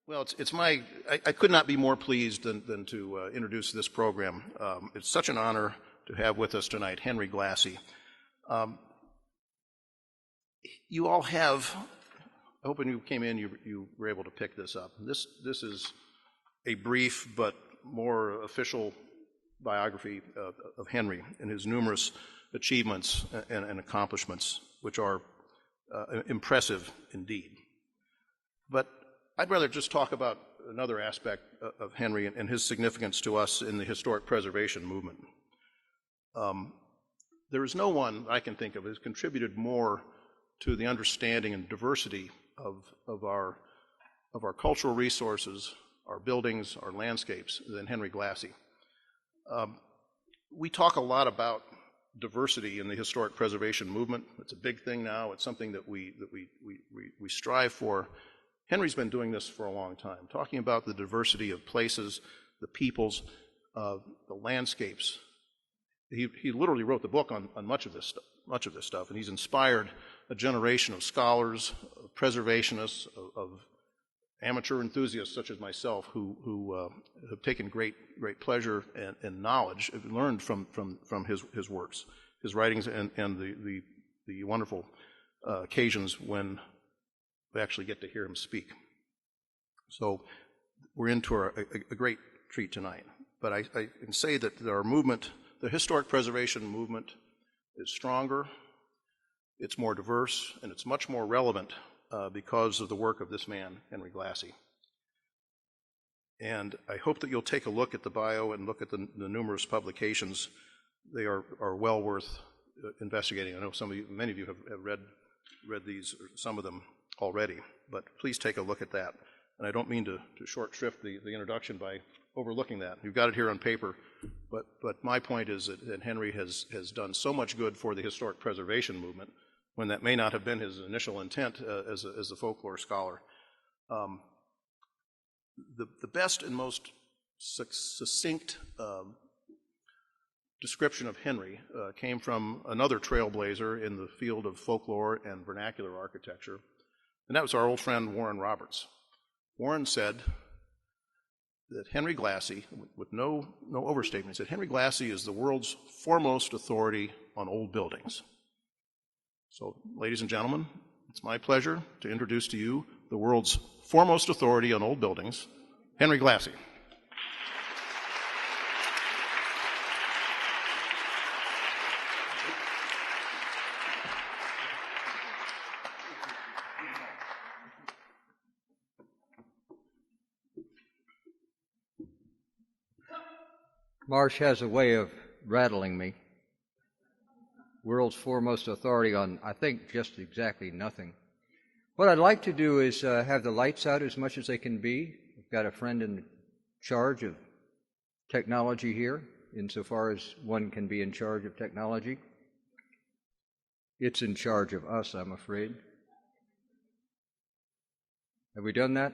Well, I could not be more pleased than to introduce this program. It's such an honor to have with us tonight Henry Glassie. You all have, I hope when you came in you were able to pick this up. This is a brief but more official biography of Henry and his numerous achievements and accomplishments, which are impressive indeed. But I'd rather just talk about another aspect of Henry and his significance to us in the historic preservation movement. There is no one I can think of who has contributed more to the understanding and diversity of our cultural resources, our buildings, our landscapes than Henry Glassie. We talk a lot about diversity in the historic preservation movement. It's a big thing now. It's something that we strive for. Henry's been doing this for a long time, talking about the diversity of places, the peoples, the landscapes. He literally wrote the book on much of this stuff, and he's inspired a generation of scholars, of preservationists, of amateur enthusiasts such as myself who have taken great pleasure and knowledge, have learned from his works, his writings, and the wonderful occasions when we actually get to hear him speak. So we're in for a great treat tonight. But I can say that our movement, the historic preservation movement, is stronger, it's more diverse, and it's much more relevant because of the work of this man, Henry Glassie. And I hope that you'll take a look at the bio and look at the numerous publications. They are well worth investigating. I know many of you have read these, or some of them already, but please take a look at that. And I don't mean to short shrift the introduction by overlooking that. You've got it here on paper, but my point is that Henry has done so much good for the historic preservation movement, when that may not have been his initial intent as a folklore scholar. The best and most succinct description of Henry came from another trailblazer in the field of folklore and vernacular architecture, and that was our old friend Warren Roberts. Warren said that Henry Glassie, with no overstatement, said Henry Glassie is the world's foremost authority on old buildings. So, ladies and gentlemen, it's my pleasure to introduce to you the world's foremost authority on old buildings, Henry Glassie. Marsh has a way of rattling me. World's foremost authority on, I think, just exactly nothing. What I'd like to do is have the lights out as much as they can be. I've got a friend in charge of technology here, insofar as one can be in charge of technology. It's in charge of us, I'm afraid. Have we done that?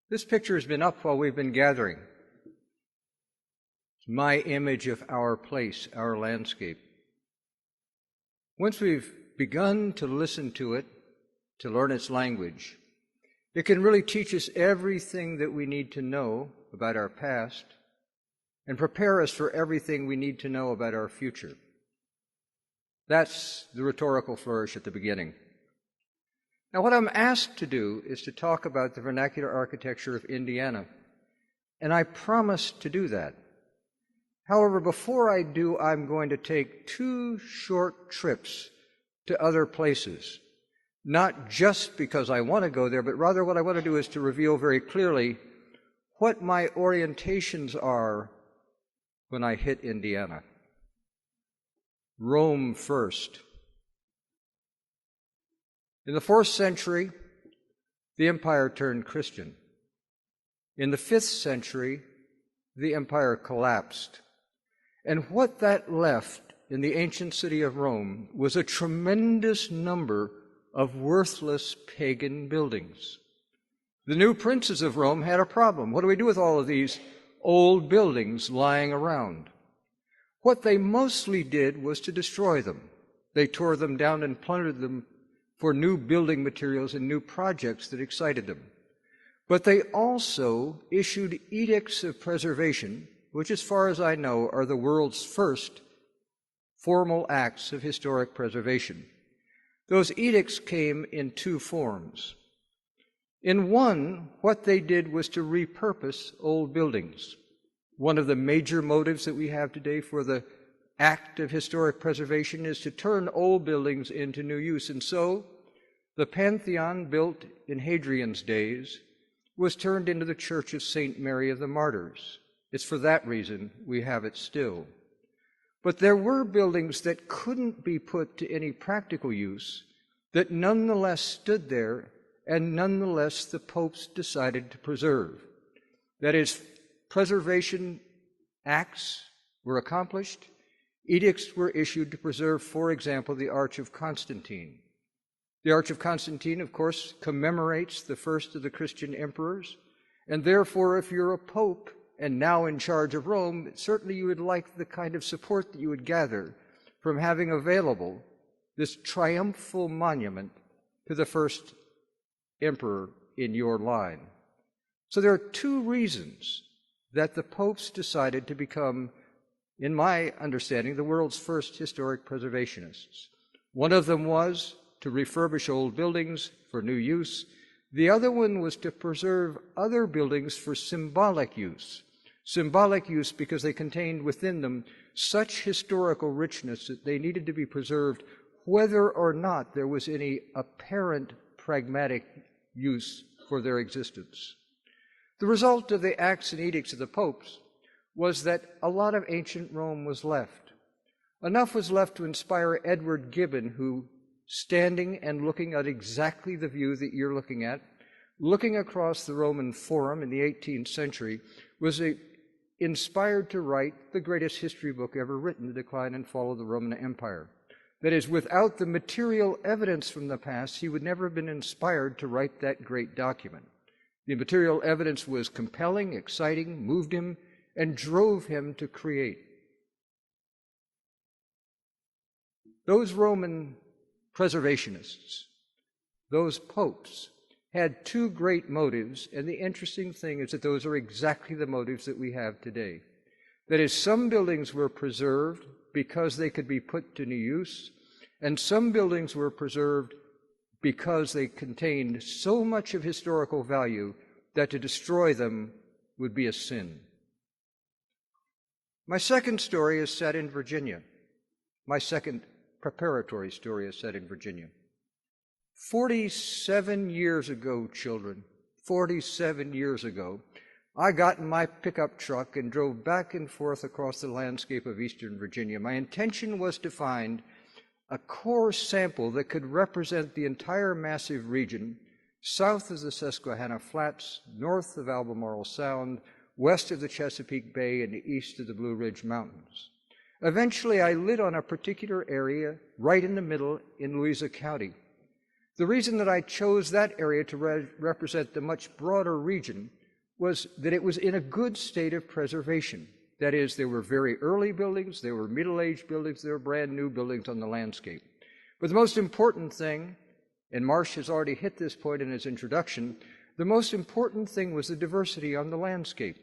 This picture has been up while we've been gathering. It's my image of our place, our landscape. Once we've begun to listen to it, to learn its language, it can really teach us everything that we need to know about our past and prepare us for everything we need to know about our future. That's the rhetorical flourish at the beginning. Now, what I'm asked to do is to talk about the vernacular architecture of Indiana, and I promise to do that. However, before I do, I'm going to take 2 short trips to other places, not just because I want to go there, but rather what I want to do is to reveal very clearly what my orientations are when I hit Indiana. Rome first. In the 4th century, the empire turned Christian. In the 5th century, the empire collapsed. And what that left in the ancient city of Rome was a tremendous number of worthless pagan buildings. The new princes of Rome had a problem. What do we do with all of these old buildings lying around? What they mostly did was to destroy them. They tore them down and plundered them for new building materials and new projects that excited them. But they also issued edicts of preservation, which, as far as I know, are the world's first formal acts of historic preservation. Those edicts came in two forms. In one, what they did was to repurpose old buildings. One of the major motives that we have today for the act of historic preservation is to turn old buildings into new use. And so, the Pantheon, built in Hadrian's days, was turned into the Church of St. Mary of the Martyrs. It's for that reason we have it still. But there were buildings that couldn't be put to any practical use that nonetheless stood there, and nonetheless the popes decided to preserve. That is, preservation acts were accomplished, edicts were issued to preserve, for example, the Arch of Constantine. The Arch of Constantine, of course, commemorates the first of the Christian emperors, and therefore, if you're a pope and now in charge of Rome, certainly you would like the kind of support that you would gather from having available this triumphal monument to the first emperor in your line. So there are two reasons that the popes decided to become, in my understanding, the world's first historic preservationists. One of them was to refurbish old buildings for new use. The other one was to preserve other buildings for symbolic use. Symbolic use because they contained within them such historical richness that they needed to be preserved whether or not there was any apparent pragmatic use for their existence. The result of the acts and edicts of the popes was that a lot of ancient Rome was left. Enough was left to inspire Edward Gibbon, who, standing and looking at exactly the view that you're looking at, looking across the Roman Forum in the 18th century, was inspired to write the greatest history book ever written, The Decline and Fall of the Roman Empire. That is, without the material evidence from the past, he would never have been inspired to write that great document. The material evidence was compelling, exciting, moved him, and drove him to create. Those Roman preservationists, those popes, had two great motives, and the interesting thing is that those are exactly the motives that we have today. That is, some buildings were preserved because they could be put to new use, and some buildings were preserved because they contained so much of historical value that to destroy them would be a sin. My second story is set in Virginia. My second preparatory story is set in Virginia. 47 years ago, children, 47 years ago, I got in my pickup truck and drove back and forth across the landscape of eastern Virginia. My intention was to find a core sample that could represent the entire massive region south of the Susquehanna Flats, north of Albemarle Sound, west of the Chesapeake Bay, and east of the Blue Ridge Mountains. Eventually, I lit on a particular area right in the middle in Louisa County. The reason that I chose that area to represent the much broader region was that it was in a good state of preservation. That is, there were very early buildings, there were middle-aged buildings, there were brand new buildings on the landscape. But the most important thing, and Marsh has already hit this point in his introduction, the most important thing was the diversity on the landscape.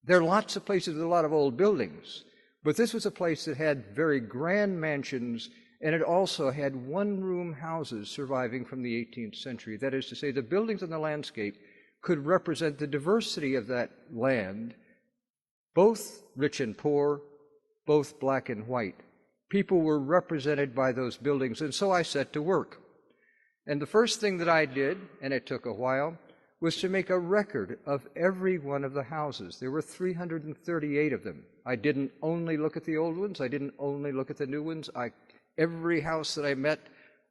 There are lots of places with a lot of old buildings, but this was a place that had very grand mansions, and it also had one-room houses surviving from the 18th century. That is to say, the buildings on the landscape could represent the diversity of that land, both rich and poor, both black and white. People were represented by those buildings, and so I set to work. And the first thing that I did, and it took a while, was to make a record of every one of the houses. There were 338 of them. I didn't only look at the old ones. I didn't only look at the new ones. Every house that I met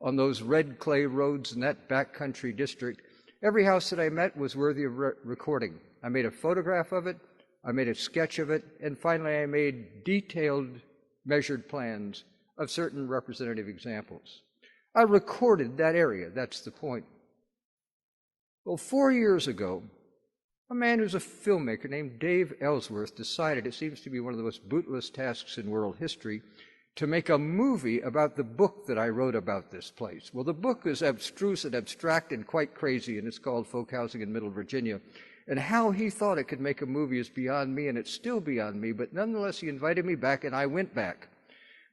on those red clay roads in that backcountry district, every house that I met was worthy of recording. I made a photograph of it, I made a sketch of it, and finally I made detailed measured plans of certain representative examples. I recorded that area, that's the point. Well, 4 years ago, a man who's a filmmaker named Dave Ellsworth decided, it seems to be one of the most bootless tasks in world history, to make a movie about the book that I wrote about this place. Well, the book is abstruse and abstract and quite crazy, and it's called Folk Housing in Middle Virginia. And how he thought it could make a movie is beyond me, and it's still beyond me, but nonetheless he invited me back, and I went back.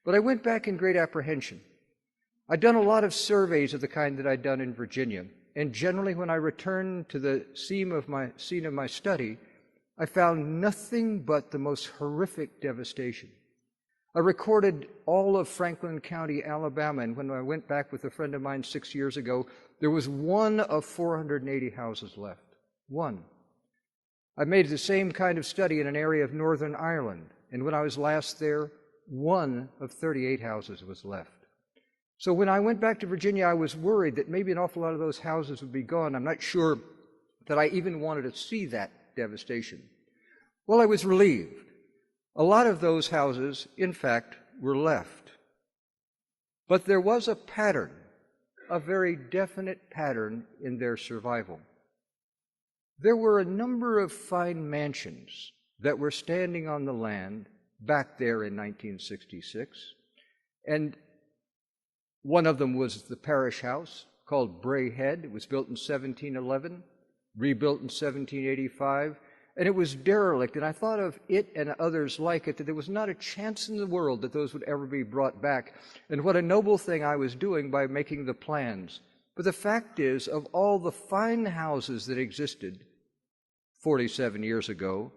But I went back in great apprehension. I'd done a lot of surveys of the kind that I'd done in Virginia, and generally when I returned to the scene of my study, I found nothing but the most horrific devastation. I recorded all of Franklin County, Alabama, and when I went back with a friend of mine 6 years ago, there was one of 480 houses left. One. I made the same kind of study in an area of Northern Ireland, and when I was last there, one of 38 houses was left. So when I went back to Virginia, I was worried that maybe an awful lot of those houses would be gone. I'm not sure that I even wanted to see that devastation. Well, I was relieved. A lot of those houses, in fact, were left. But there was a pattern, a very definite pattern in their survival. There were a number of fine mansions that were standing on the land back there in 1966, and one of them was the parish house called Bray Head. It was built in 1711, rebuilt in 1785, and it was derelict, and I thought of it and others like it, that there was not a chance in the world that those would ever be brought back, and what a noble thing I was doing by making the plans. But the fact is, of all the fine houses that existed 47 years ago,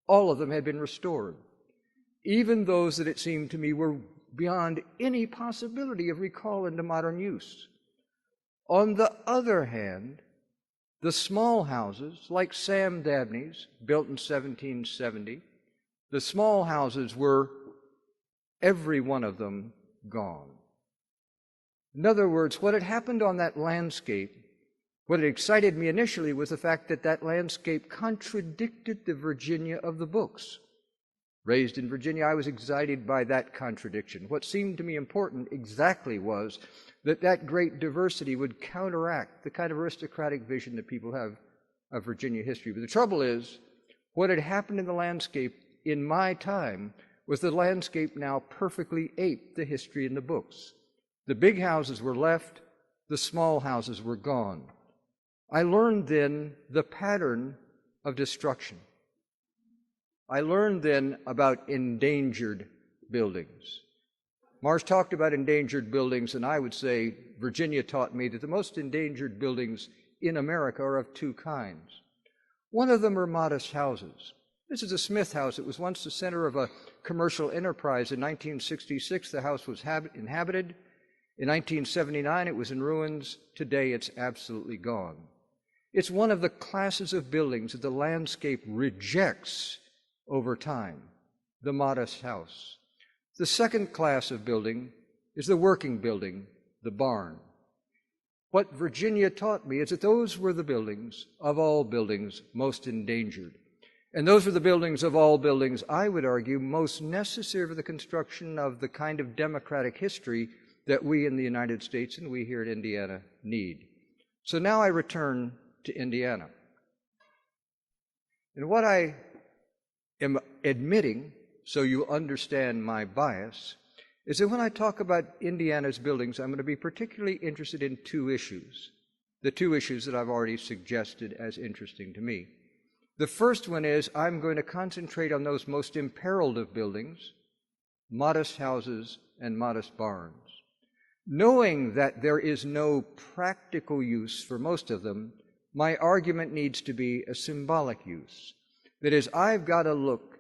all of them had been restored, even those that it seemed to me were beyond any possibility of recall into modern use. On the other hand, the small houses, like Sam Dabney's, built in 1770, the small houses were, every one of them, gone. In other words, what had happened on that landscape, what had excited me initially was the fact that that landscape contradicted the Virginia of the books. Raised in Virginia, I was excited by that contradiction. What seemed to me important exactly was that that great diversity would counteract the kind of aristocratic vision that people have of Virginia history. But the trouble is, what had happened in the landscape in my time was the landscape now perfectly aped the history in the books. The big houses were left, the small houses were gone. I learned then the pattern of destruction. I learned then about endangered buildings. Marsh talked about endangered buildings, and I would say Virginia taught me that the most endangered buildings in America are of two kinds. One of them are modest houses. This is a Smith house. It was once the center of a commercial enterprise. In 1966, the house was inhabited. In 1979, it was in ruins. Today, it's absolutely gone. It's one of the classes of buildings that the landscape rejects over time, the modest house. The second class of building is the working building, the barn. What Virginia taught me is that those were the buildings, of all buildings, most endangered. And those were the buildings of all buildings, I would argue, most necessary for the construction of the kind of democratic history that we in the United States and we here in Indiana need. So now I return to Indiana. And what I am admitting, so you understand my bias, is that when I talk about Indiana's buildings, I'm going to be particularly interested in two issues, the two issues that I've already suggested as interesting to me. The first one is I'm going to concentrate on those most imperiled of buildings, modest houses and modest barns. Knowing that there is no practical use for most of them, my argument needs to be a symbolic use. That is, I've got to look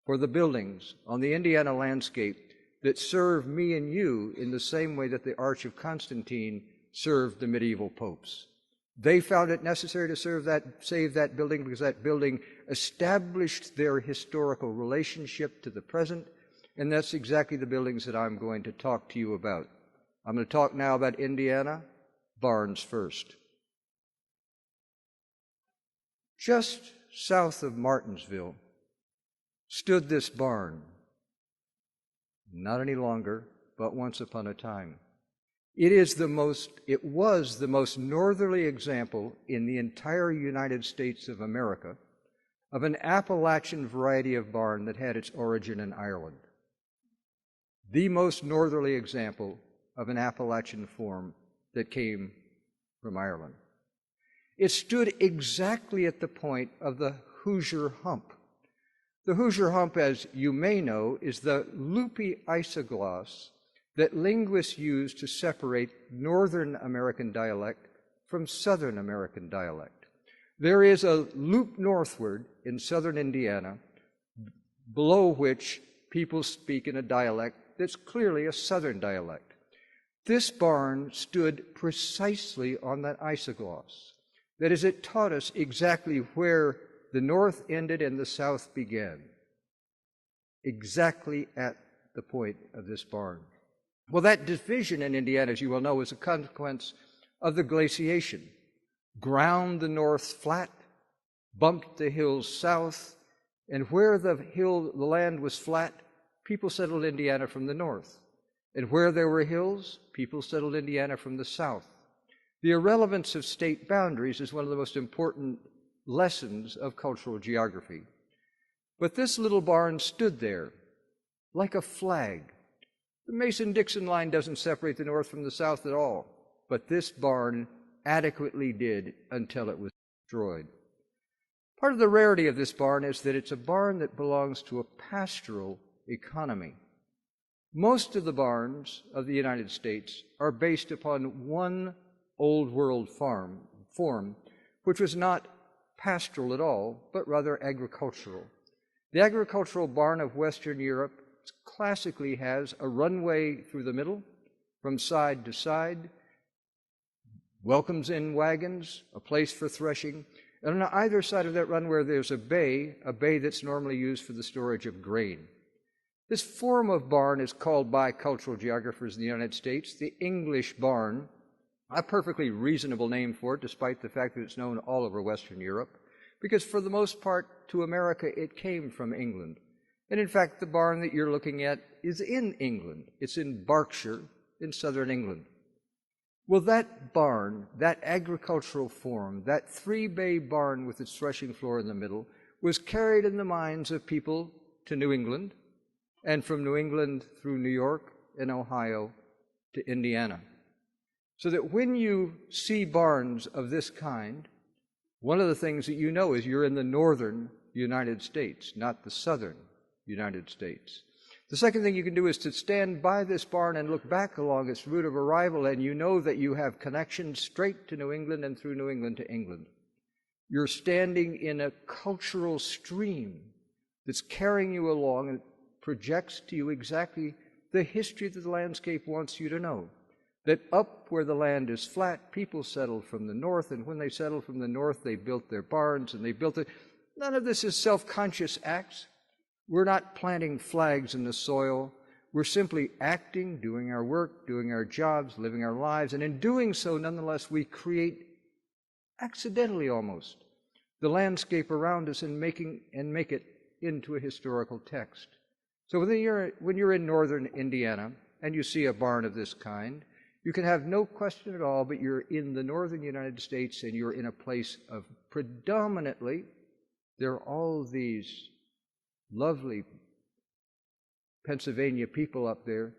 for the buildings on the Indiana landscape that serve me and you in the same way that the Arch of Constantine served the medieval popes. They found it necessary to save that building because that building established their historical relationship to the present, and that's exactly the buildings that I'm going to talk to you about. I'm going to talk now about Indiana, barns first. Just south of Martinsville stood this barn. Not any longer, but once upon a time. It was the most northerly example in the entire United States of America of an Appalachian variety of barn that had its origin in Ireland. the most northerly example of an Appalachian form that came from Ireland. It stood exactly at the point of the Hoosier Hump. The Hoosier Hump, as you may know, is the loopy isogloss that linguists use to separate Northern American dialect from Southern American dialect. There is a loop northward in southern Indiana, below which people speak in a dialect that's clearly a Southern dialect. This barn stood precisely on that isogloss. That is, it taught us exactly where the north ended and the south began, exactly at the point of this barn. Well, that division in Indiana, as you well know, is a consequence of the glaciation. Ground the north flat, bumped the hills south, and where the land was flat, people settled Indiana from the north. And where there were hills, people settled Indiana from the south. The irrelevance of state boundaries is one of the most important lessons of cultural geography. But this little barn stood there like a flag. The Mason-Dixon line doesn't separate the north from the south at all, but this barn adequately did until it was destroyed. Part of the rarity of this barn is that it's a barn that belongs to a pastoral economy. Most of the barns of the United States are based upon one Old World form, which was not pastoral at all, but rather agricultural. The agricultural barn of Western Europe classically has a runway through the middle, from side to side, welcomes in wagons, a place for threshing, and on either side of that runway there's a bay that's normally used for the storage of grain. This form of barn is called by cultural geographers in the United States the English barn, a perfectly reasonable name for it, despite the fact that it's known all over Western Europe, because for the most part, to America, it came from England. And in fact, the barn that you're looking at is in England. It's in Berkshire, in southern England. Well, that barn, that agricultural form, that three-bay barn with its threshing floor in the middle, was carried in the minds of people to New England, and from New England through New York and Ohio to Indiana. So that when you see barns of this kind, one of the things that you know is you're in the northern United States, not the southern United States. The second thing you can do is to stand by this barn and look back along its route of arrival, and you know that you have connections straight to New England and through New England to England. You're standing in a cultural stream that's carrying you along and projects to you exactly the history that the landscape wants you to know. That up where the land is flat, people settled from the north, and when they settled from the north, they built their barns, and they built it. None of this is self-conscious acts. We're not planting flags in the soil. We're simply acting, doing our work, doing our jobs, living our lives, and in doing so, nonetheless, we create, accidentally almost, the landscape around us and make it into a historical text. So when you're in northern Indiana and you see a barn of this kind, you can have no question at all, but you're in the northern United States and you're in a place of predominantly, there are all these lovely Pennsylvania people up there.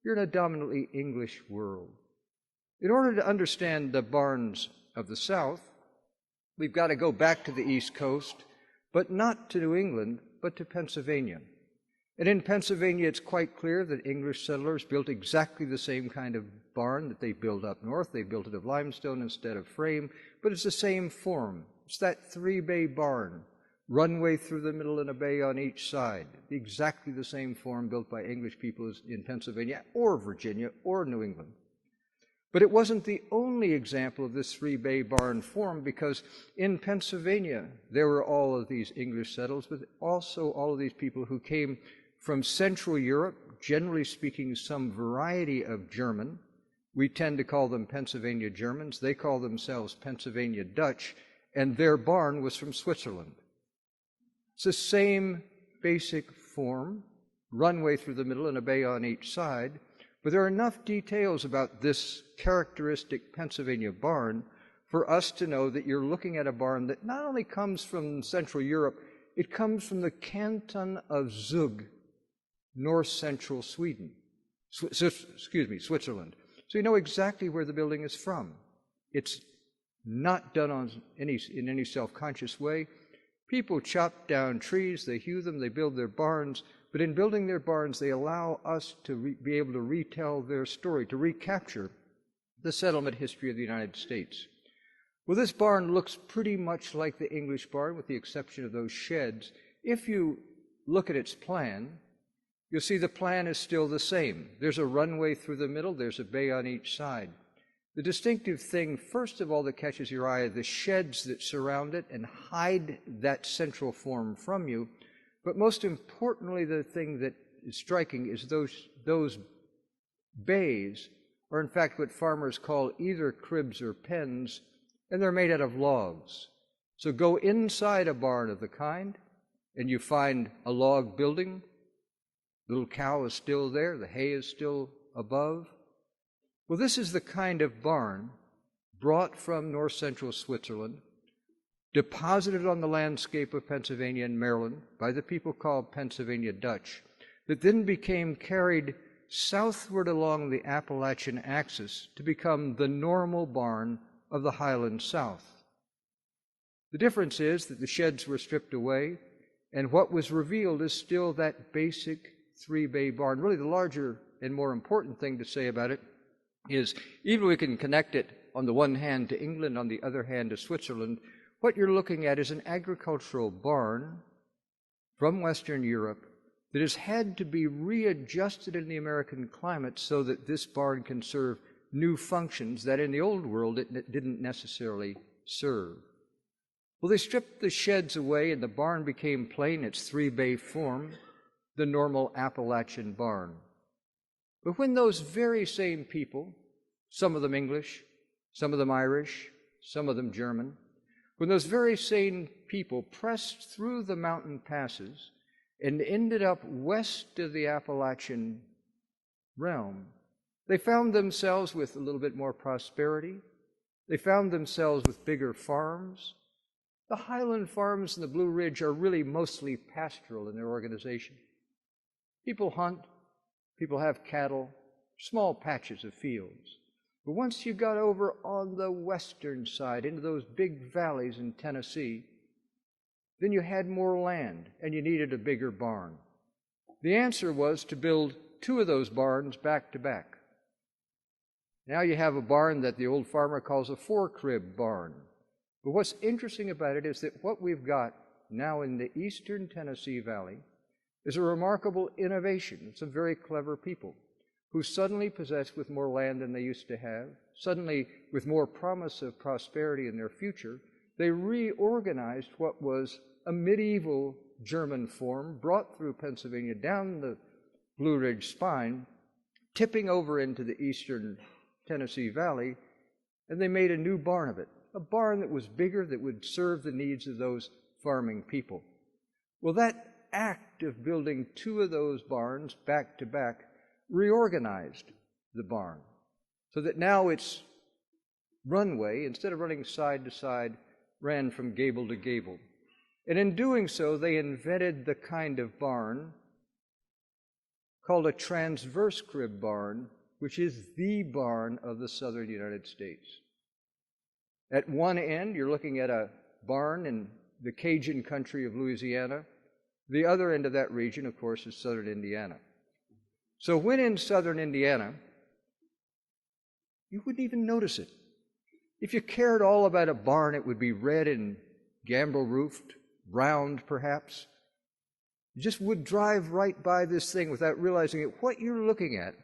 You're in a dominantly English world. In order to understand the barns of the South, we've got to go back to the East Coast, but not to New England, but to Pennsylvania. And in Pennsylvania, it's quite clear that English settlers built exactly the same kind of barn that they built up north. They built it of limestone instead of frame, but it's the same form. It's that three-bay barn, runway through the middle and a bay on each side. Exactly the same form built by English people in Pennsylvania or Virginia or New England. But it wasn't the only example of this three-bay barn form, because in Pennsylvania there were all of these English settlers, but also all of these people who came from Central Europe, generally speaking some variety of German. We tend to call them Pennsylvania Germans. They call themselves Pennsylvania Dutch, and their barn was from Switzerland. It's the same basic form, runway through the middle and a bay on each side, but there are enough details about this characteristic Pennsylvania barn for us to know that you're looking at a barn that not only comes from Central Europe, it comes from the canton of Zug, north-central Sweden. Switzerland. So you know exactly where the building is from. It's not done in any self-conscious way. People chop down trees, they hew them, they build their barns, but in building their barns, they allow us to be able to retell their story, to recapture the settlement history of the United States. Well, this barn looks pretty much like the English barn, with the exception of those sheds. If you look at its plan, you'll see the plan is still the same. There's a runway through the middle, there's a bay on each side. The distinctive thing, first of all, that catches your eye are the sheds that surround it and hide that central form from you. But most importantly, the thing that is striking is those bays are in fact what farmers call either cribs or pens, and they're made out of logs. So go inside a barn of the kind, and you find a log building. The little cow is still there, the hay is still above. Well, this is the kind of barn brought from north-central Switzerland, deposited on the landscape of Pennsylvania and Maryland by the people called Pennsylvania Dutch, that then became carried southward along the Appalachian axis to become the normal barn of the Highland South. The difference is that the sheds were stripped away, and what was revealed is still that basic three-bay barn. Really, the larger and more important thing to say about it is, even we can connect it on the one hand to England, on the other hand to Switzerland, what you're looking at is an agricultural barn from Western Europe that has had to be readjusted in the American climate so that this barn can serve new functions that in the old world it didn't necessarily serve. Well, they stripped the sheds away and the barn became plain, its three-bay form, the normal Appalachian barn. But when those very same people, some of them English, some of them Irish, some of them German, when those very same people pressed through the mountain passes and ended up west of the Appalachian realm, they found themselves with a little bit more prosperity. They found themselves with bigger farms. The Highland farms in the Blue Ridge are really mostly pastoral in their organization. People hunt, people have cattle, small patches of fields. But once you got over on the western side into those big valleys in Tennessee, then you had more land and you needed a bigger barn. The answer was to build two of those barns back to back. Now you have a barn that the old farmer calls a four-crib barn. But what's interesting about it is that what we've got now in the eastern Tennessee Valley is a remarkable innovation. Some very clever people who suddenly possessed with more land than they used to have, suddenly with more promise of prosperity in their future, they reorganized what was a medieval German form brought through Pennsylvania down the Blue Ridge spine, tipping over into the eastern Tennessee Valley, and they made a new barn of it, a barn that was bigger, that would serve the needs of those farming people. Well, that act of building two of those barns back to back reorganized the barn so that now its runway, instead of running side to side, ran from gable to gable. And in doing so, they invented the kind of barn called a transverse crib barn, which is the barn of the southern United States. At one end, you're looking at a barn in the Cajun country of Louisiana. The other end of that region, of course, is southern Indiana. So when in southern Indiana, you wouldn't even notice it. If you cared all about a barn, it would be red and gambrel-roofed, round perhaps. You just would drive right by this thing without realizing it. What you're looking at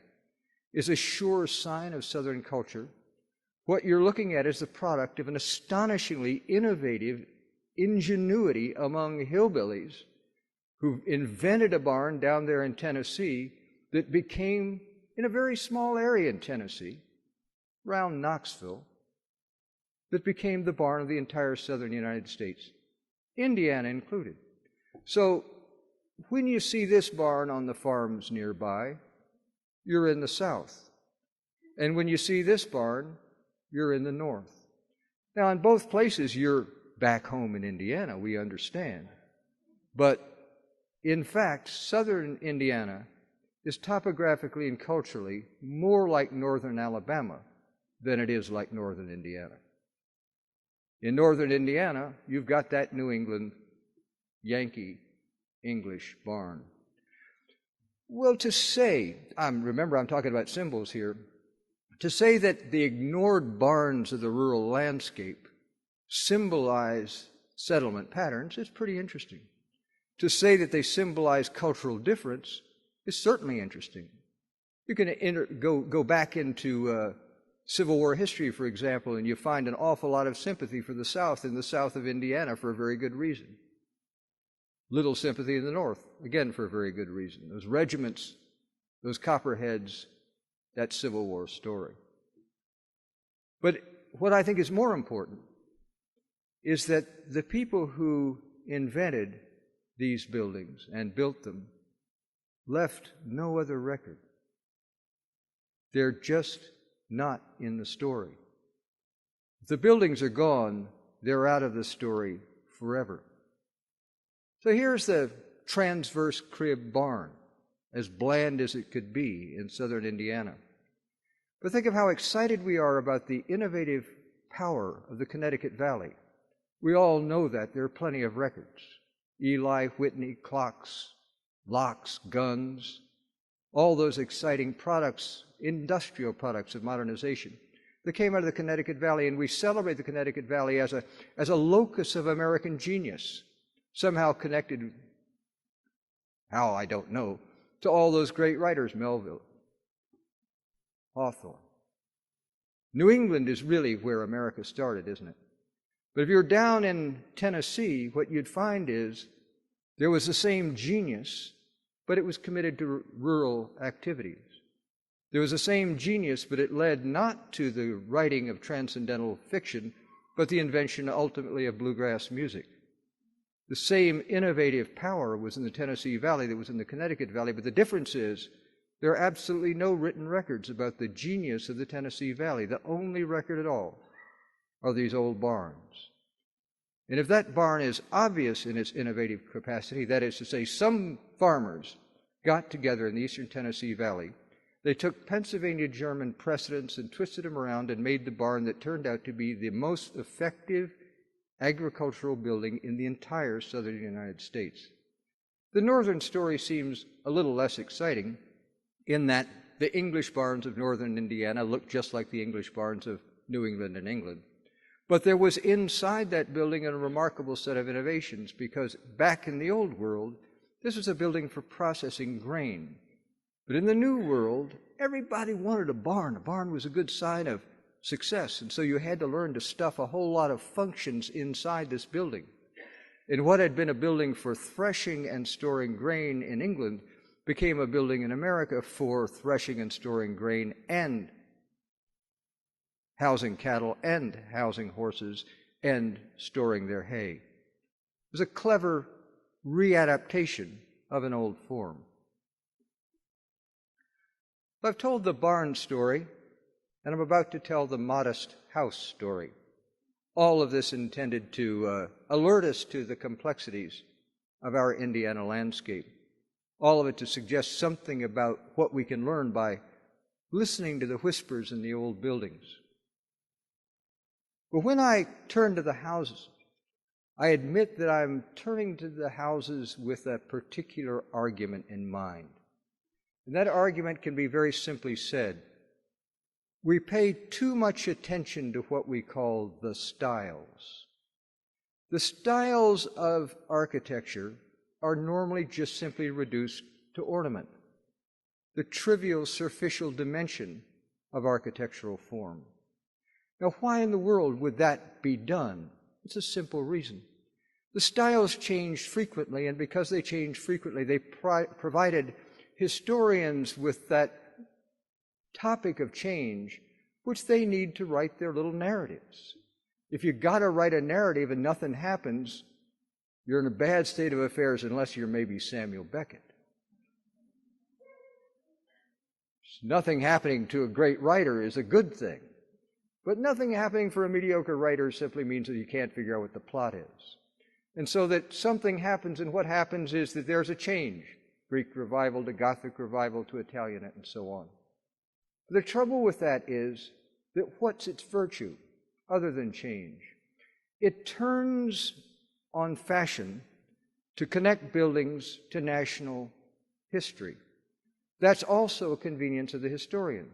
is a sure sign of southern culture. What you're looking at is the product of an astonishingly innovative ingenuity among hillbillies who invented a barn down there in Tennessee that became, in a very small area in Tennessee, around Knoxville, that became the barn of the entire southern United States, Indiana included. So when you see this barn on the farms nearby, you're in the south. And when you see this barn, you're in the north. Now, in both places, you're back home in Indiana, we understand. But in fact, southern Indiana is topographically and culturally more like northern Alabama than it is like northern Indiana. In northern Indiana, you've got that New England Yankee English barn. Well, to say, remember I'm talking about symbols here, to say that the ignored barns of the rural landscape symbolize settlement patterns is pretty interesting. To say that they symbolize cultural difference is certainly interesting. You can go back into Civil War history, for example, and you find an awful lot of sympathy for the South in the south of Indiana for a very good reason. Little sympathy in the North, again for a very good reason. Those regiments, those Copperheads, that Civil War story. But what I think is more important is that the people who invented these buildings and built them left no other record. They're just not in the story. If the buildings are gone, they're out of the story forever. So here's the transverse crib barn, as bland as it could be in southern Indiana. But think of how excited we are about the innovative power of the Connecticut Valley. We all know that. There are plenty of records. Eli Whitney clocks, locks, guns, all those exciting products, industrial products of modernization that came out of the Connecticut Valley, and we celebrate the Connecticut Valley as a locus of American genius, somehow connected, how I don't know, to all those great writers, Melville, Hawthorne. New England is really where America started, isn't it? But if you're down in Tennessee, what you'd find is there was the same genius, but it was committed to rural activities. There was the same genius, but it led not to the writing of transcendental fiction, but the invention ultimately of bluegrass music. The same innovative power was in the Tennessee Valley that was in the Connecticut Valley, but the difference is there are absolutely no written records about the genius of the Tennessee Valley. The only record at all are these old barns. And if that barn is obvious in its innovative capacity, that is to say, some farmers got together in the eastern Tennessee Valley, they took Pennsylvania German precedents and twisted them around and made the barn that turned out to be the most effective agricultural building in the entire southern United States. The northern story seems a little less exciting in that the English barns of northern Indiana look just like the English barns of New England and England. But there was inside that building a remarkable set of innovations, because back in the old world, this was a building for processing grain. But in the new world, everybody wanted a barn. A barn was a good sign of success, and so you had to learn to stuff a whole lot of functions inside this building. And what had been a building for threshing and storing grain in England became a building in America for threshing and storing grain and housing cattle and housing horses and storing their hay. It was a clever readaptation of an old form. I've told the barn story, and I'm about to tell the modest house story. All of this intended to alert us to the complexities of our Indiana landscape. All of it to suggest something about what we can learn by listening to the whispers in the old buildings. But when I turn to the houses, I admit that I'm turning to the houses with a particular argument in mind. And that argument can be very simply said. We pay too much attention to what we call the styles. The styles of architecture are normally just simply reduced to ornament, the trivial superficial dimension of architectural form. Now, why in the world would that be done? It's a simple reason. The styles changed frequently, and because they changed frequently, they provided historians with that topic of change, which they need to write their little narratives. If you've got to write a narrative and nothing happens, you're in a bad state of affairs unless you're maybe Samuel Beckett. Nothing happening to a great writer is a good thing. But nothing happening for a mediocre writer simply means that you can't figure out what the plot is. And so that something happens, and what happens is that there's a change. Greek revival to Gothic revival to Italianate and so on. The trouble with that is that what's its virtue other than change? It turns on fashion to connect buildings to national history. That's also a convenience of the historian.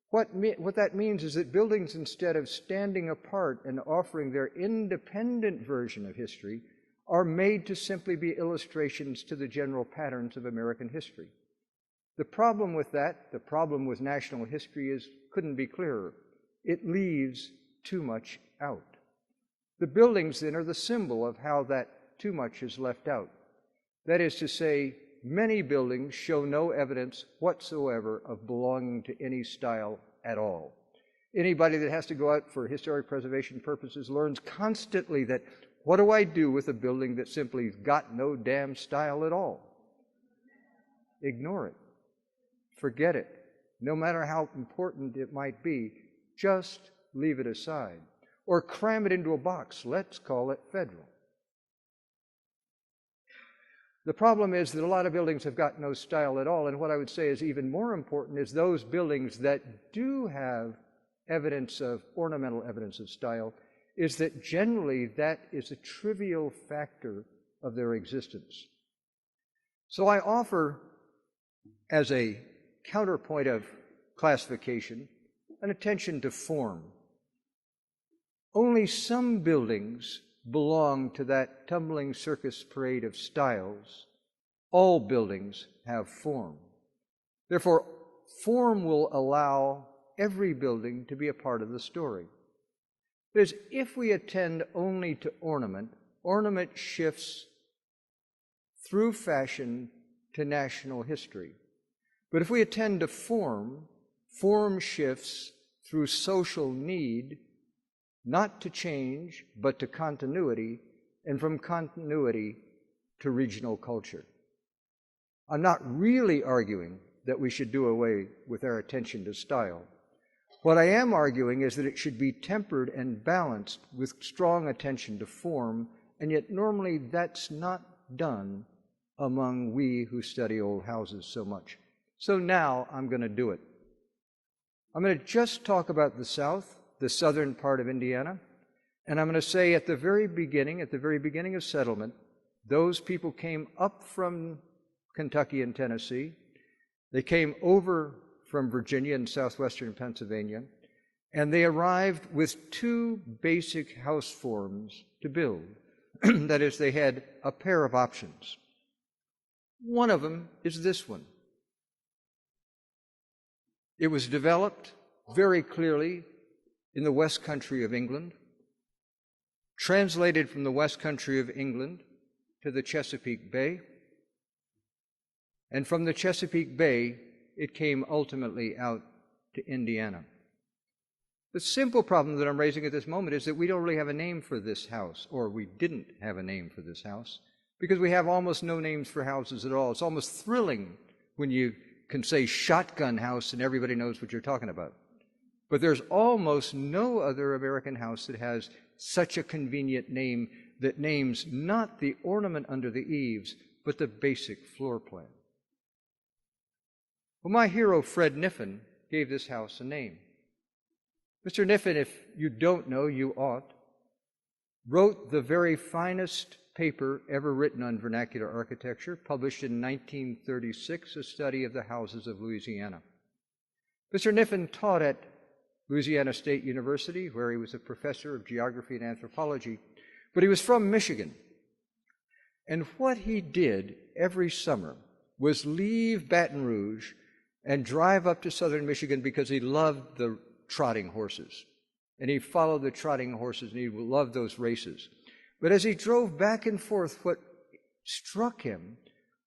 What that means is that buildings, instead of standing apart and offering their independent version of history, are made to simply be illustrations to the general patterns of American history. The problem with that, the problem with national history, couldn't be clearer. It leaves too much out. The buildings, then, are the symbol of how that too much is left out. That is to say, many buildings show no evidence whatsoever of belonging to any style at all. Anybody that has to go out for historic preservation purposes learns constantly that, what do I do with a building that simply got no damn style at all? Ignore it. Forget it. No matter how important it might be, just leave it aside. Or cram it into a box. Let's call it federal. The problem is that a lot of buildings have got no style at all, and what I would say is even more important is those buildings that do have ornamental evidence of style, is that generally that is a trivial factor of their existence. So I offer, as a counterpoint of classification, an attention to form. Only some buildings belong to that tumbling circus parade of styles. All buildings have form. Therefore, form will allow every building to be a part of the story. Because if we attend only to ornament, ornament shifts through fashion to national history. But if we attend to form, form shifts through social need, not to change, but to continuity, and from continuity to regional culture. I'm not really arguing that we should do away with our attention to style. What I am arguing is that it should be tempered and balanced with strong attention to form, and yet normally that's not done among we who study old houses so much. So now I'm going to do it. I'm going to just talk about the South, the southern part of Indiana, and I'm going to say at the very beginning of settlement, those people came up from Kentucky and Tennessee. They came over from Virginia and southwestern Pennsylvania, and they arrived with two basic house forms to build. That is, they had a pair of options. One of them is this one. It was developed very clearly in the West Country of England, translated from the West Country of England to the Chesapeake Bay, and from the Chesapeake Bay, it came ultimately out to Indiana. The simple problem that I'm raising at this moment is that we don't really have a name for this house, or we didn't have a name for this house, because we have almost no names for houses at all. It's almost thrilling when you can say shotgun house and everybody knows what you're talking about. But there's almost no other American house that has such a convenient name that names not the ornament under the eaves, but the basic floor plan. Well, my hero, Fred Niffen, gave this house a name. Mr. Niffen, if you don't know, you ought, wrote the very finest paper ever written on vernacular architecture, published in 1936, a study of the houses of Louisiana. Mr. Niffen taught at Louisiana State University, where he was a professor of geography and anthropology, but he was from Michigan. And what he did every summer was leave Baton Rouge and drive up to southern Michigan because he loved the trotting horses. And he followed the trotting horses, and he loved those races. But as he drove back and forth, what struck him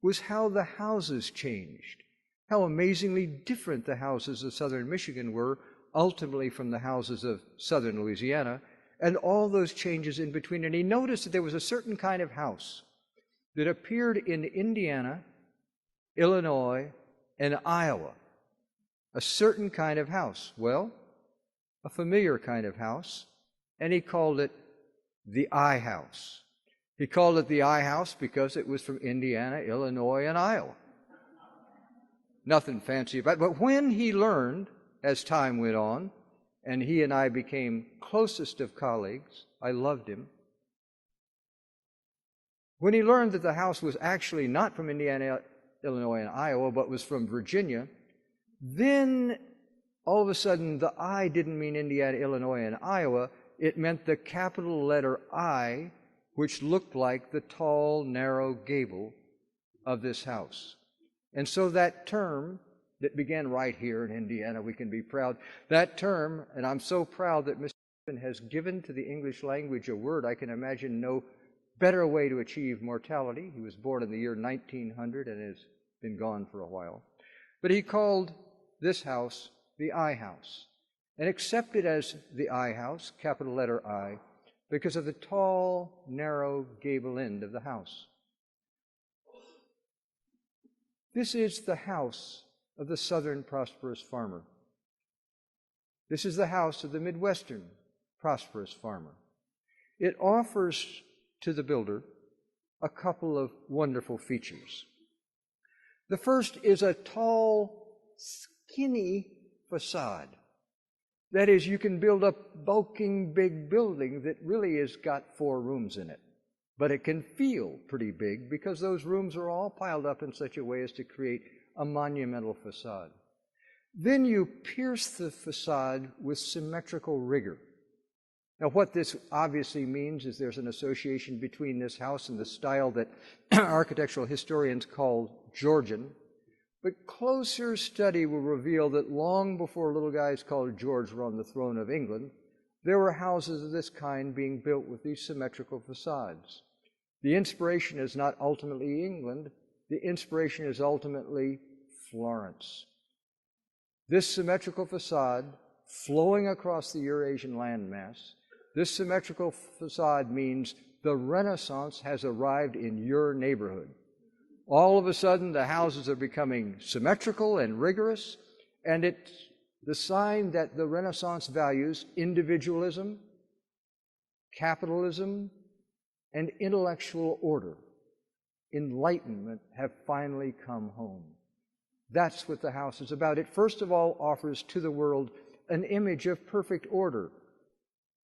was how the houses changed, how amazingly different the houses of southern Michigan were ultimately from the houses of southern Louisiana, and all those changes in between. And he noticed that there was a certain kind of house that appeared in Indiana, Illinois, and Iowa. A certain kind of house. Well, a familiar kind of house, and he called it the I House. He called it the I House because it was from Indiana, Illinois, and Iowa. Nothing fancy about it. But when he learned, as time went on, and he and I became closest of colleagues, I loved him. When he learned that the house was actually not from Indiana, Illinois, and Iowa, but was from Virginia, then all of a sudden the I didn't mean Indiana, Illinois, and Iowa. It meant the capital letter I, which looked like the tall, narrow gable of this house. And so that term that began right here in Indiana, we can be proud, that term, and I'm so proud that Mr. has given to the English language a word I can imagine no better way to achieve mortality. He was born in the year 1900 and has been gone for a while. But he called this house the I House, and accepted as the I House, capital letter I, because of the tall, narrow gable end of the house. This is the house of the southern prosperous farmer. This is the house of the Midwestern prosperous farmer. It offers to the builder a couple of wonderful features. The first is a tall, skinny facade. That is, you can build a bulking big building that really has got 4 rooms in it. But it can feel pretty big because those rooms are all piled up in such a way as to create a monumental facade. Then you pierce the facade with symmetrical rigor. Now, what this obviously means is there's an association between this house and the style that architectural historians call Georgian. But closer study will reveal that long before little guys called George were on the throne of England, there were houses of this kind being built with these symmetrical facades. The inspiration is not ultimately England. The inspiration is ultimately Florence. This symmetrical facade flowing across the Eurasian landmass, this symmetrical facade means the Renaissance has arrived in your neighborhood. All of a sudden, the houses are becoming symmetrical and rigorous, and it's the sign that the Renaissance values individualism, capitalism, and intellectual order, enlightenment, have finally come home. That's what the house is about. It first of all offers to the world an image of perfect order.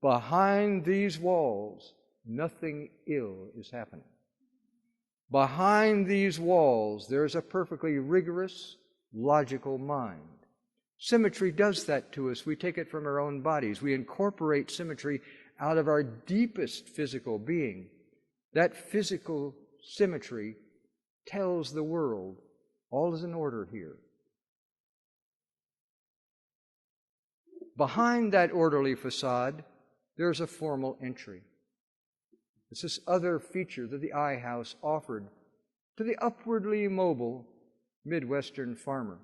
Behind these walls, nothing ill is happening. Behind these walls, there is a perfectly rigorous, logical mind. Symmetry does that to us. We take it from our own bodies. We incorporate symmetry out of our deepest physical being. That physical symmetry tells the world all is in order here. Behind that orderly facade, there's a formal entry. It's this other feature that the I House offered to the upwardly mobile Midwestern farmer.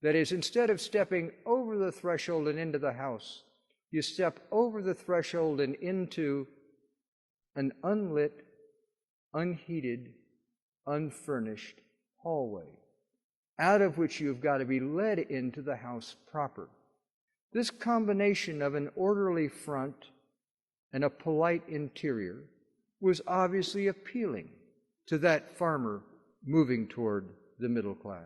That is, instead of stepping over the threshold and into the house, you step over the threshold and into an unlit, unheated, unfurnished hallway, out of which you've got to be led into the house proper. This combination of an orderly front and a polite interior was obviously appealing to that farmer moving toward the middle class.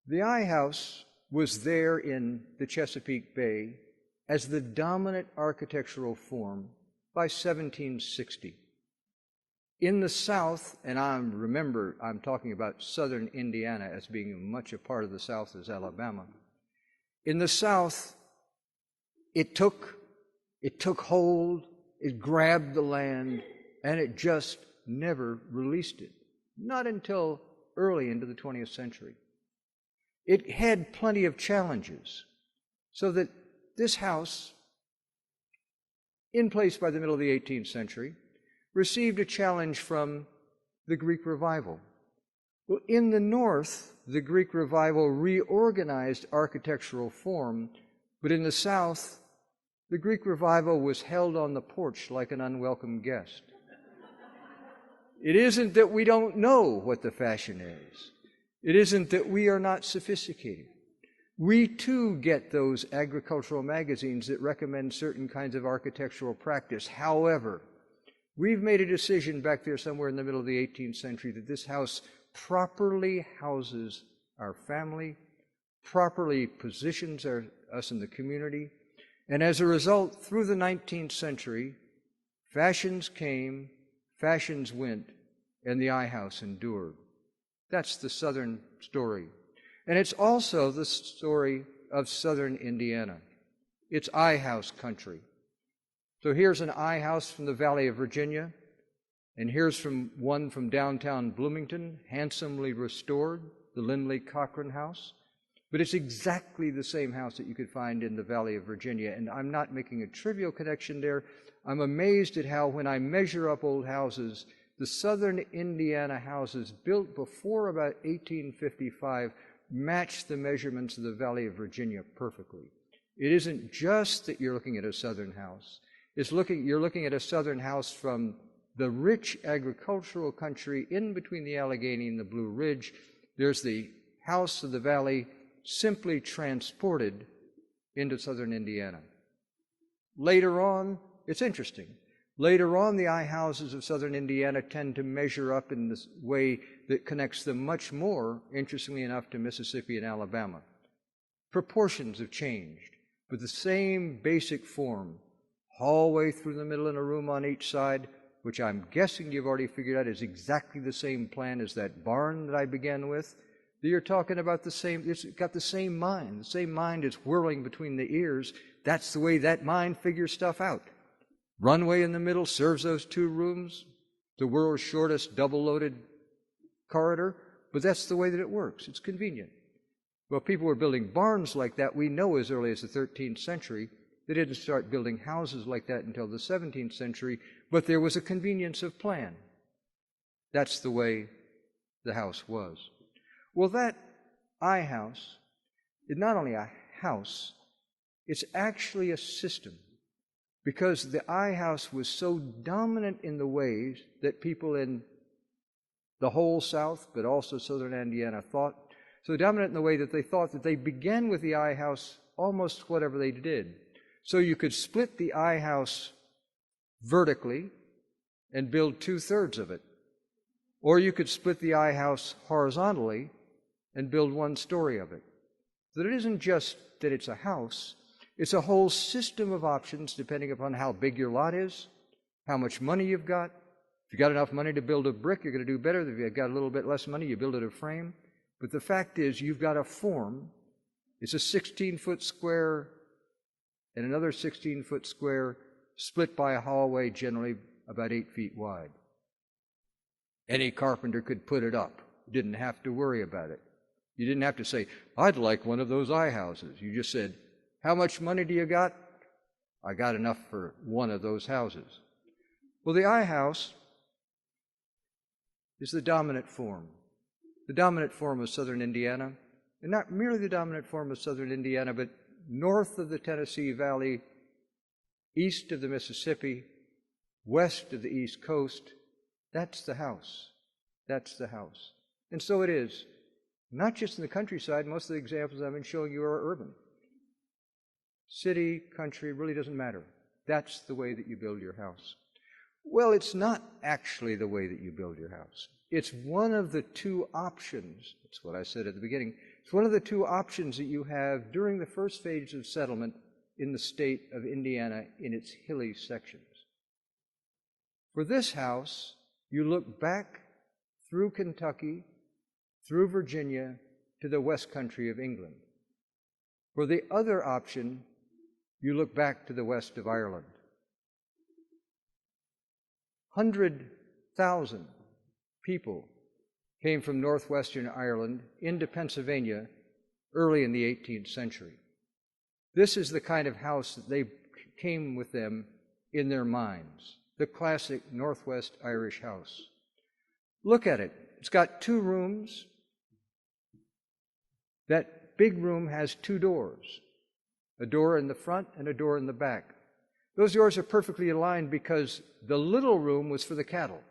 The I House was there in the Chesapeake Bay as the dominant architectural form by 1760. In the South, and I'm talking about southern Indiana as being much a part of the South as Alabama. In the South, it took hold, it grabbed the land, and it just never released it. Not until early into the 20th century. It had plenty of challenges, so that this house, in place by the middle of the 18th century, received a challenge from the Greek Revival. Well, in the North, the Greek Revival reorganized architectural form, but in the South, the Greek Revival was held on the porch like an unwelcome guest. It isn't that we don't know what the fashion is. It isn't that we are not sophisticated. We too get those agricultural magazines that recommend certain kinds of architectural practice. However, We've made a decision back there somewhere in the middle of the 18th century that this house properly houses our family, properly positions us in the community, and as a result, through the 19th century, fashions came, fashions went, and the I-house endured. That's the Southern story. And it's also the story of Southern Indiana. It's I-house country. So here's an I-house from the Valley of Virginia, and here's one from downtown Bloomington, handsomely restored, the Lindley Cochran House. But it's exactly the same house that you could find in the Valley of Virginia, and I'm not making a trivial connection there. I'm amazed at how, when I measure up old houses, the Southern Indiana houses built before about 1855 match the measurements of the Valley of Virginia perfectly. It isn't just that you're looking at a Southern house. You're looking at a Southern house from the rich agricultural country in between the Allegheny and the Blue Ridge. There's the house of the Valley simply transported into Southern Indiana. Later on, it's interesting. Later on, the I-houses of Southern Indiana tend to measure up in this way that connects them much more, interestingly enough, to Mississippi and Alabama. Proportions have changed, but the same basic form. Hallway through the middle and a room on each side, which I'm guessing you've already figured out is exactly the same plan as that barn that I began with. You're talking about the same, it's got the same mind. The same mind is whirling between the ears. That's the way that mind figures stuff out. Runway in the middle serves those two rooms, the world's shortest double-loaded corridor, but that's the way that it works. It's convenient. Well, people were building barns like that, we know, as early as the 13th century. They didn't start building houses like that until the 17th century, but there was a convenience of plan. That's the way the house was. Well, that I-house is not only a house, it's actually a system, because the I-house was so dominant in the ways that people in the whole South, but also Southern Indiana, thought, so dominant in the way that they thought that they began with the I-house almost whatever they did. So you could split the I-house vertically and build 2/3 of it. Or you could split the I-house horizontally and build 1 story of it. So that it isn't just that it's a house, it's a whole system of options depending upon how big your lot is, how much money you've got. If you've got enough money to build a brick, you're going to do better. If you've got a little bit less money, you build it a frame. But the fact is, you've got a form. It's a 16-foot square and another 16-foot square split by a hallway generally about 8 feet wide. Any carpenter could put it up. You didn't have to worry about it. You didn't have to say, I'd like one of those I-houses. You just said, how much money do you got? I got enough for one of those houses. Well, the I-house is the dominant form of Southern Indiana, and not merely the dominant form of Southern Indiana, but north of the Tennessee Valley, east of the Mississippi, west of the East Coast. That's the house. That's the house. And so it is, not just in the countryside. Most of the examples I've been showing you are urban. City, country, really doesn't matter. That's the way that you build your house. Well, it's not actually the way that you build your house. It's one of the 2 options. That's what I said at the beginning. It's one of the 2 options that you have during the first phase of settlement in the state of Indiana in its hilly sections. For this house, you look back through Kentucky, through Virginia, to the west country of England. For the other option, you look back to the west of Ireland. 100,000 people came from northwestern Ireland into Pennsylvania early in the 18th century. This is the kind of house that they came with them in their minds, the classic Northwest Irish house. Look at it. It's got 2 rooms. That big room has 2 doors, a door in the front and a door in the back. Those doors are perfectly aligned because the little room was for the cattle.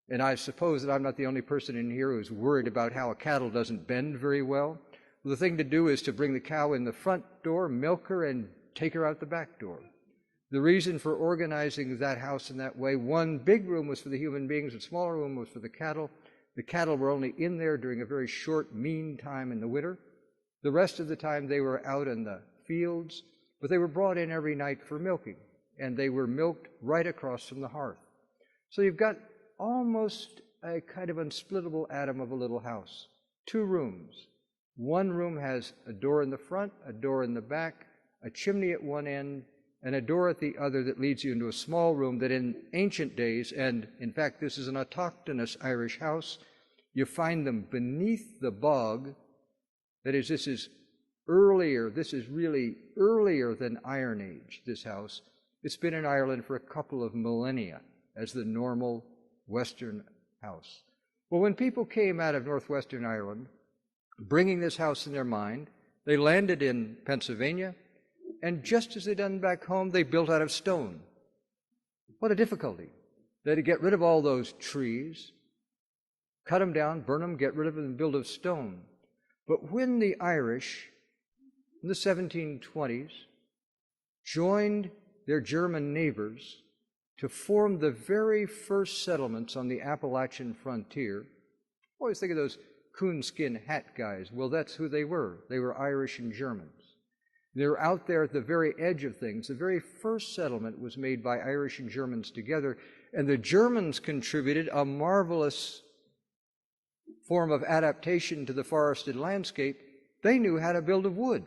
And I suppose that I'm not the only person in here who's worried about how a cattle doesn't bend very well. The thing to do is to bring the cow in the front door, milk her, and take her out the back door. The reason for organizing that house in that way, one big room was for the human beings, a smaller room was for the cattle. The cattle were only in there during a very short, mean time in the winter. The rest of the time they were out in the fields, but they were brought in every night for milking, and they were milked right across from the hearth. So you've got almost a kind of unsplittable atom of a little house. 2 rooms. One room has a door in the front, a door in the back, a chimney at one end, and a door at the other that leads you into a small room that in ancient days, and in fact this is an autochthonous Irish house, you find them beneath the bog. That is, this is really earlier than Iron Age, this house. It's been in Ireland for a couple of millennia as the normal Western house. Well, when people came out of northwestern Ireland, bringing this house in their mind, they landed in Pennsylvania, and just as they'd done back home, they built out of stone. What a difficulty. They had to get rid of all those trees, cut them down, burn them, get rid of them, and build of stone. But when the Irish, in the 1720s, joined their German neighbors to form the very first settlements on the Appalachian frontier, always think of those coonskin hat guys. Well, that's who they were. They were Irish and Germans. They were out there at the very edge of things. The very first settlement was made by Irish and Germans together, and the Germans contributed a marvelous form of adaptation to the forested landscape. They knew how to build of wood.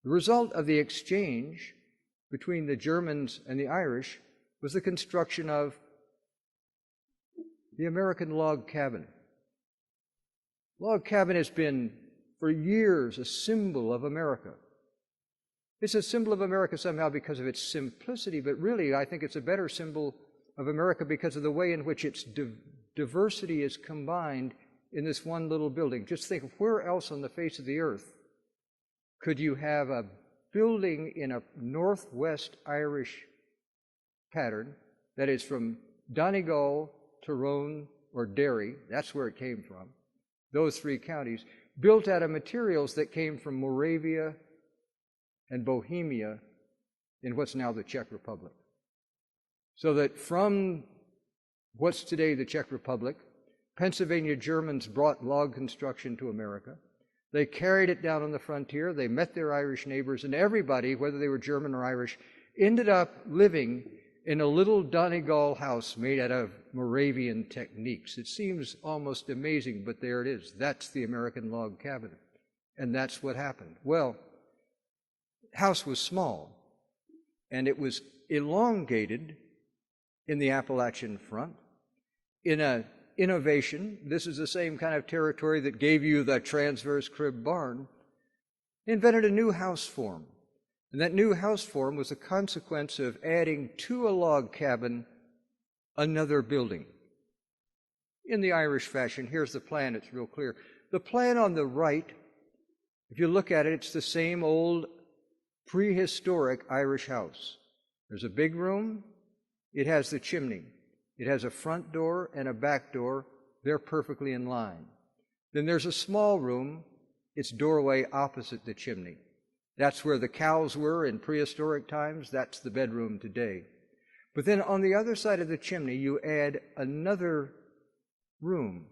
The result of the exchange between the Germans and the Irish was the construction of the American log cabin. Log cabin has been for years a symbol of America. It's a symbol of America somehow because of its simplicity, but really I think it's a better symbol of America because of the way in which its diversity is combined in this one little building. Just think of where else on the face of the earth could you have a building in a northwest Irish pattern that is from Donegal, Tyrone, or Derry, that's where it came from, those 3 counties, built out of materials that came from Moravia and Bohemia in what's now the Czech Republic. So that from what's today the Czech Republic, Pennsylvania Germans brought log construction to America. They carried it down on the frontier, they met their Irish neighbors, and everybody, whether they were German or Irish, ended up living in a little Donegal house made out of Moravian techniques. It seems almost amazing, but there it is. That's the American log cabin. And that's what happened. Well, the house was small, and it was elongated in the Appalachian front. In an innovation, this is the same kind of territory that gave you the transverse crib barn, invented a new house form. And that new house form was a consequence of adding to a log cabin another building. In the Irish fashion, here's the plan, it's real clear. The plan on the right, if you look at it, it's the same old prehistoric Irish house. There's a big room, it has the chimney. It has a front door and a back door. They're perfectly in line. Then there's a small room, its doorway opposite the chimney. That's where the cows were in prehistoric times. That's the bedroom today. But then on the other side of the chimney, you add another room.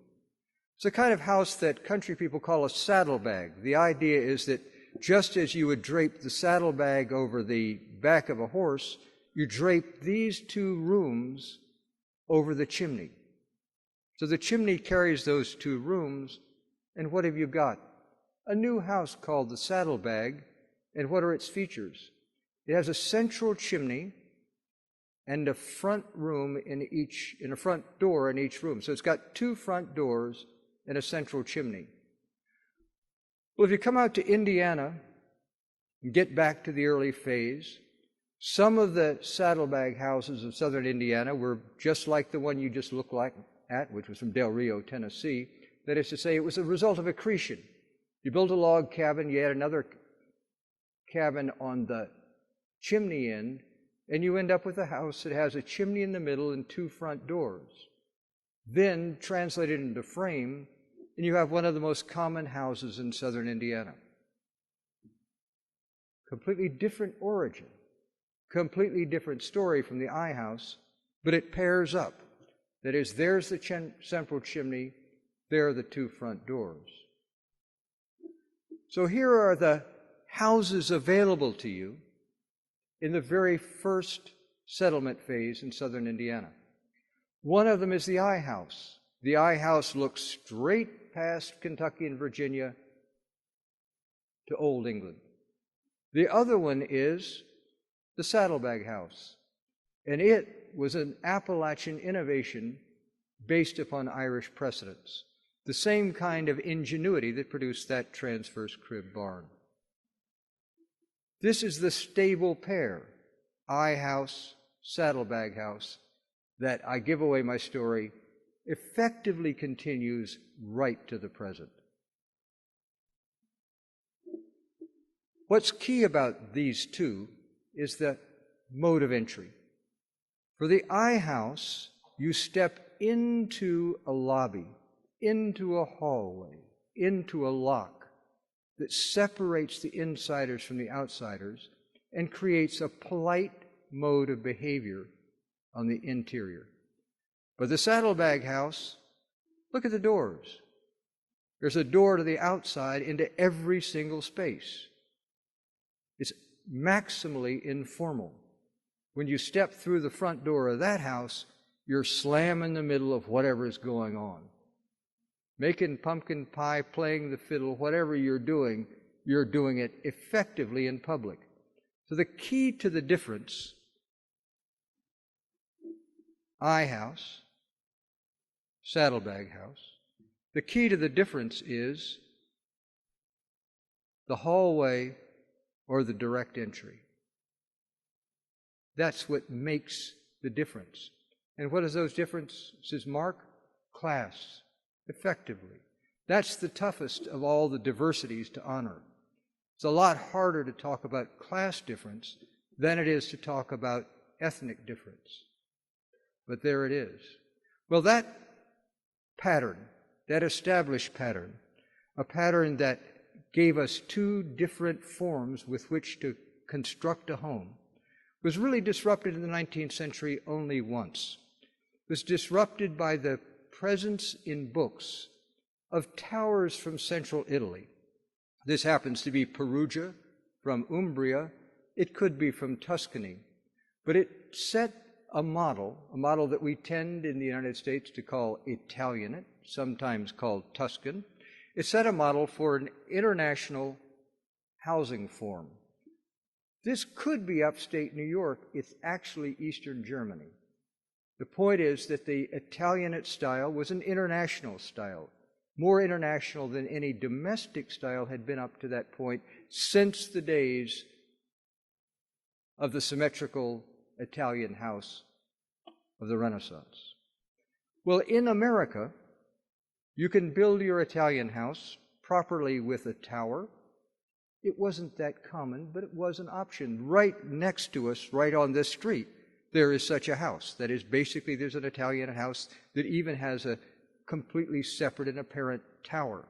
It's a kind of house that country people call a saddlebag. The idea is that just as you would drape the saddlebag over the back of a horse, you drape these 2 rooms over the chimney. So the chimney carries those 2 rooms, and what have you got? A new house called the Saddlebag. And what are its features? It has a central chimney and a front room in a front door in each room. So it's got 2 front doors and a central chimney. Well, if you come out to Indiana and get back to the early phase, some of the saddlebag houses of southern Indiana were just like the one you just looked at, which was from Del Rio, Tennessee. That is to say, it was a result of accretion. You build a log cabin, you add another cabin on the chimney end, and you end up with a house that has a chimney in the middle and 2 front doors. Then translated into frame, and you have one of the most common houses in southern Indiana. completely different origin, completely different story from the I house, but it pairs up. That is, there's the central chimney, there are the two front doors. So here are the houses available to you in the very first settlement phase in southern Indiana. One of them is the I house. The I house looks straight past Kentucky and Virginia to Old England. The other one is the Saddlebag house, and it was an Appalachian innovation based upon Irish precedents, the same kind of ingenuity that produced that transverse crib barn. This is the stable pair, I house, Saddlebag house, that I give away my story effectively continues right to the present. What's key about these two is the mode of entry. For the I house, you step into a lobby, into a hallway, into a lock that separates the insiders from the outsiders and creates a polite mode of behavior on the interior. But the Saddlebag house, look at the doors. There's a door to the outside into every single space. It's maximally informal. When you step through the front door of that house, you're slam in the middle of whatever is going on. Making pumpkin pie, playing the fiddle, whatever you're doing it effectively in public. So the key to the difference, I house, Saddlebag house, the key to the difference is the hallway or the direct entry. That's what makes the difference. And what does those differences mark? Class, effectively. That's the toughest of all the diversities to honor. It's a lot harder to talk about class difference than it is to talk about ethnic difference. But there it is. Well, that pattern, that established pattern, a pattern that gave us two different forms with which to construct a home, was really disrupted in the 19th century only once. It was disrupted by the presence in books of towers from central Italy. This happens to be Perugia, from Umbria. It could be from Tuscany. But it set a model that we tend in the United States to call Italianate, sometimes called Tuscan. It set a model for an international housing form. This could be upstate New York. It's actually Eastern Germany. The point is that the Italianate style was an international style, more international than any domestic style had been up to that point since the days of the symmetrical Italian house of the Renaissance. Well, in America, you can build your Italian house properly with a tower. It wasn't that common, but it was an option. Right next to us, right on this street, there is such a house. That is, basically, there's an Italian house that even has a completely separate and apparent tower,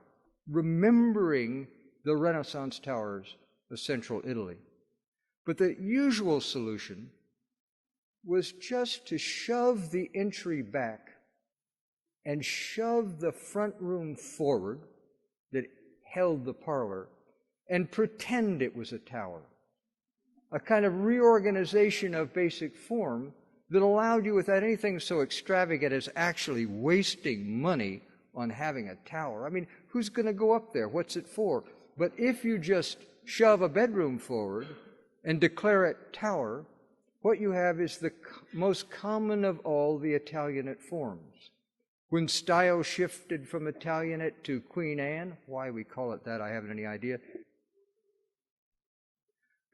remembering the Renaissance towers of central Italy. But the usual solution was just to shove the entry back and shove the front room forward that held the parlor and pretend it was a tower. A kind of reorganization of basic form that allowed you, without anything so extravagant as actually wasting money on having a tower. I mean, who's going to go up there? What's it for? But if you just shove a bedroom forward and declare it tower, what you have is the most common of all the Italianate forms. When style shifted from Italianate to Queen Anne, why we call it that, I haven't any idea.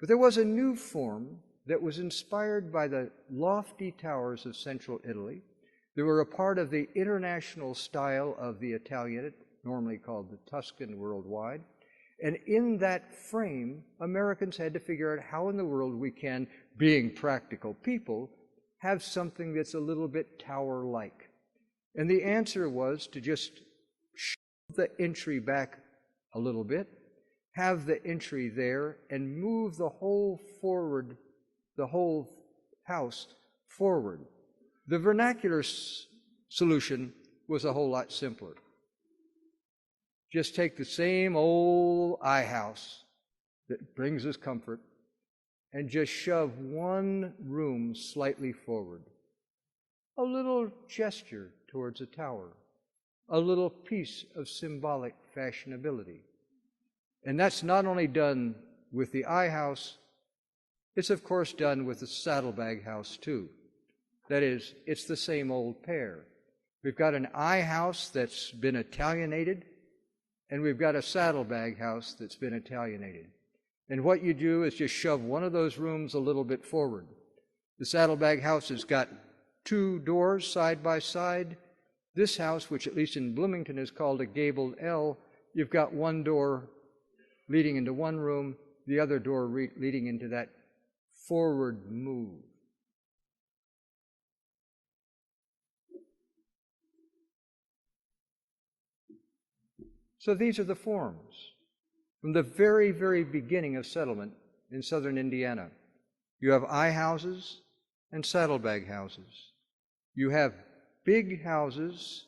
But there was a new form that was inspired by the lofty towers of central Italy. They were a part of the international style of the Italianate, normally called the Tuscan worldwide. And in that frame, Americans had to figure out how in the world we can, being practical people, have something that's a little bit tower-like. And the answer was to just shove the entry back a little bit, have the entry there and move the whole house forward. The vernacular solution was a whole lot simpler. Just take the same old house that brings us comfort and just shove one room slightly forward. A little gesture towards a tower, a little piece of symbolic fashionability. And that's not only done with the house, it's of course done with the Saddlebag house too. That is, it's the same old pair. We've got an house that's been Italianated, and we've got a Saddlebag house that's been Italianated. And what you do is just shove one of those rooms a little bit forward. The Saddlebag house has got two doors side by side. This house, which at least in Bloomington is called a gabled L, you've got one door leading into one room, the other door leading into that forward move. So these are the forms. From the very, very beginning of settlement in southern Indiana, you have houses and saddlebag houses. You have big houses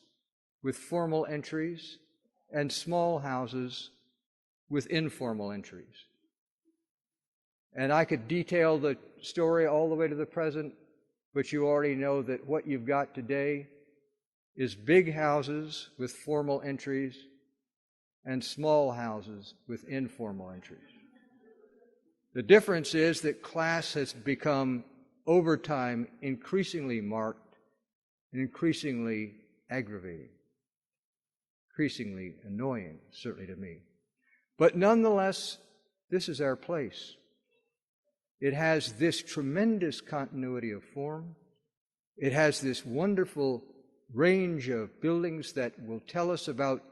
with formal entries and small houses with informal entries. And I could detail the story all the way to the present, but you already know that what you've got today is big houses with formal entries and small houses with informal entries. The difference is that class has become, over time, increasingly marked and increasingly aggravating, increasingly annoying, certainly to me. But nonetheless, this is our place. It has this tremendous continuity of form. It has this wonderful range of buildings that will tell us about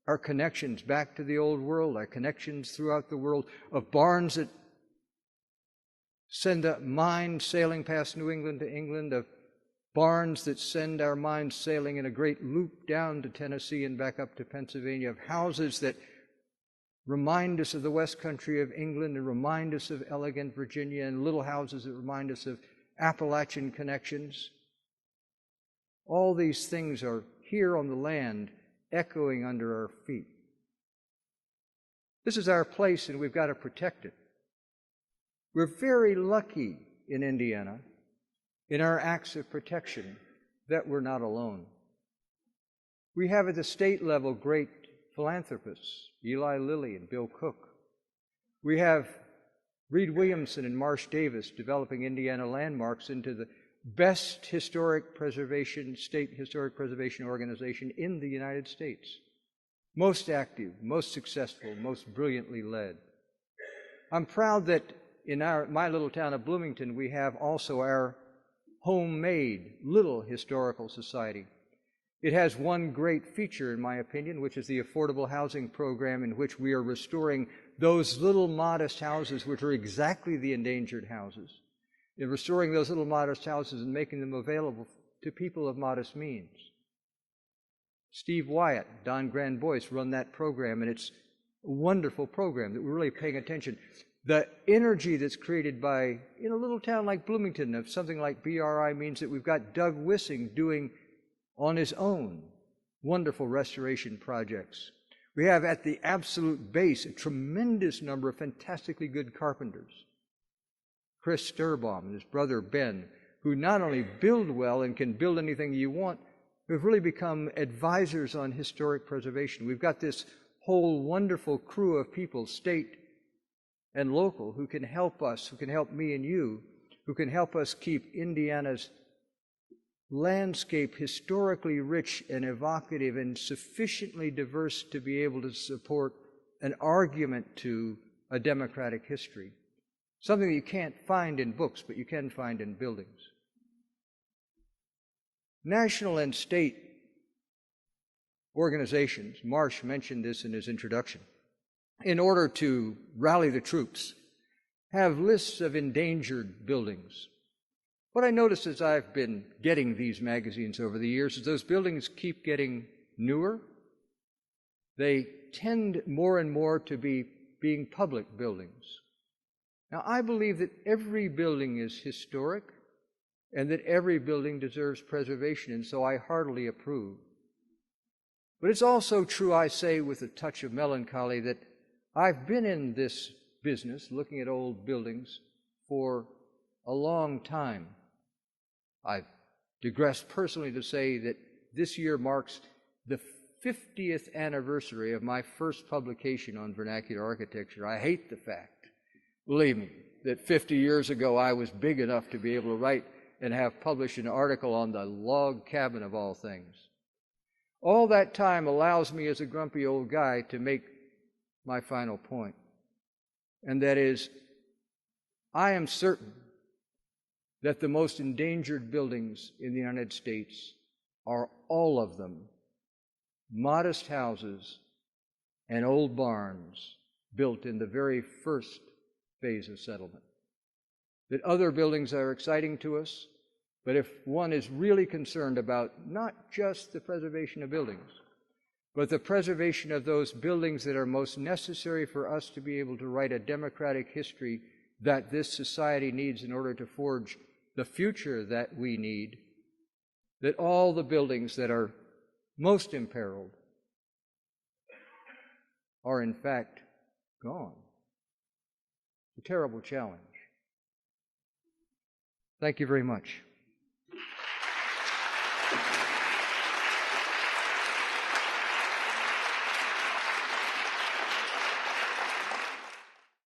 our connections back to the old world, our connections throughout the world, of barns that send a mind sailing past New England to England, of barns that send our minds sailing in a great loop down to Tennessee and back up to Pennsylvania, of houses that remind us of the west country of England and remind us of elegant Virginia, and little houses that remind us of Appalachian connections. All these things are here on the land, echoing under our feet. This is our place, and we've got to protect it. We're very lucky in Indiana, in our acts of protection, that we're not alone. We have at the state level great philanthropists, Eli Lilly and Bill Cook. We have Reed Williamson and Marsh Davis developing Indiana landmarks into the best historic preservation, state historic preservation organization in the United States. Most active, most successful, most brilliantly led. I'm proud that in my little town of Bloomington, we have also our homemade little historical society. It has one great feature, in my opinion, which is the affordable housing program, in which we are restoring those little modest houses which are exactly the endangered houses. In restoring those little modest houses and making them available to people of modest means. Steve Wyatt, Don Grand Boyce run that program, and it's a wonderful program that we're really paying attention. The energy that's created by, in a little town like Bloomington, of something like BRI, means that we've got Doug Wissing doing on his own wonderful restoration projects. We have at the absolute base a tremendous number of fantastically good carpenters. Chris Sturbaum and his brother Ben, who not only build well and can build anything you want, who've really become advisors on historic preservation. We've got this whole wonderful crew of people, state and local, who can help us, who can help me and you, who can help us keep Indiana's landscape historically rich and evocative and sufficiently diverse to be able to support an argument to a democratic history. Something that you can't find in books, but you can find in buildings. National and state organizations, Marsh mentioned this in his introduction, in order to rally the troops, have lists of endangered buildings. What I noticed as I've been getting these magazines over the years is those buildings keep getting newer. They tend more and more to be being public buildings. Now, I believe that every building is historic and that every building deserves preservation, and so I heartily approve. But it's also true, I say with a touch of melancholy, that I've been in this business, looking at old buildings, for a long time. I digress personally to say that this year marks the 50th anniversary of my first publication on vernacular architecture. I hate the fact, believe me, that 50 years ago I was big enough to be able to write and have published an article on the log cabin of all things. All that time allows me as a grumpy old guy to make my final point, and that is, I am certain that the most endangered buildings in the United States are all of them modest houses and old barns built in the very first phase of settlement. That other buildings are exciting to us, but if one is really concerned about not just the preservation of buildings, but the preservation of those buildings that are most necessary for us to be able to write a democratic history that this society needs in order to forge the future that we need, that all the buildings that are most imperiled are in fact gone. It's a terrible challenge. Thank you very much.